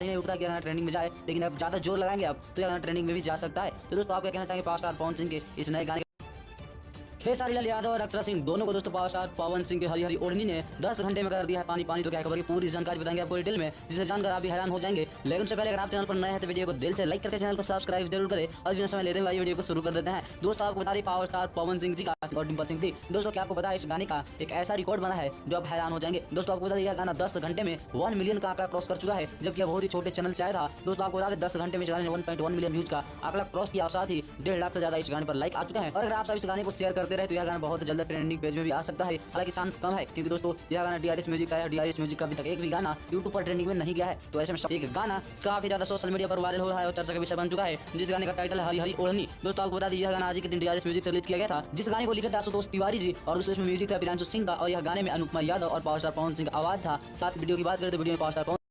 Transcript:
नहीं उठता कि अगर ट्रेंडिंग में जाए, लेकिन अब ज़्यादा जोर लगाएंगे आप तो अगर ट्रेंडिंग में भी जा सकता है। तो दोस्तों आप क्या कहना चाहेंगे पावर स्टार पवन सिंह के इस नए गाने? खेसारी लाल यादव और अक्षरा सिंह दोनों को दोस्तों पावर स्टार पवन सिंह की हरी हरी ओढ़नी ने 10 घंटे में कर दिया है पानी पानी। तो क्या खबर की पूरी जानकारी बताएंगे आपको डिटेल में, जिसे जानकर आप भी हैरान हो जाएंगे। लेकिन उससे पहले अगर आप चैनल पर नए हैं तो वीडियो को दिल से लाइक करके चैनल को सब्सक्राइब जरूर करें। और बिना समय लेते हुए वीडियो को शुरू कर देते हैं। दोस्तों आपको बता दें पावर स्टार पवन सिंह जी का और डिम्पल सिंह थी। दोस्तों क्या आपको पता है इस गाने का एक ऐसा रिकॉर्ड बना है जो आप हैरान हो जाएंगे। दोस्तों आपको बता दें यह गाना 10 घंटे में 1 मिलियन का आंकड़ा क्रॉस कर चुका है, जबकि बहुत ही छोटे चैनल से आया था। दोस्तों आपको बता दें 10 घंटे में इस गाने ने 1.1 मिलियन व्यूज का आंकड़ा क्रॉस किया और साथ ही 1.5 लाख से ज्यादा इस गाने पर लाइक आ चुका है। और अगर आप सब इस गाने को शेयर करते रहे तो यह गाना बहुत जल्द ट्रेंडिंग पेज में भी आ सकता है। हालांकि चांस कम है क्योंकि दोस्तों यह गाना डीआरएस म्यूजिक से आया। डीआरएस म्यूजिक का अभी तक एक भी गाना यूट्यूब पर ट्रेंडिंग में नहीं गया है। तो ऐसे में एक गाना काफी ज्यादा सोशल मीडिया पर वायरल हो रहा है और चर्चा का विषय बन चुका है, जिस गाने का टाइटल है हरी हरी ओढ़नी। दोस्तों आपको बता दें यह गाना आज के दिन डीआरएस म्यूजिक से रिलीज किया गया था, जिस गाने को लिखे थे आशुतोष तिवारी जी और दूसरे इसमें म्यूजिक था प्रियांशु सिंह का। और यह गाने में अनुपमा यादव और पावर स्टार पवन सिंह का आवाज था। साथ वीडियो की बात करें तो वीडियो में पावर स्टार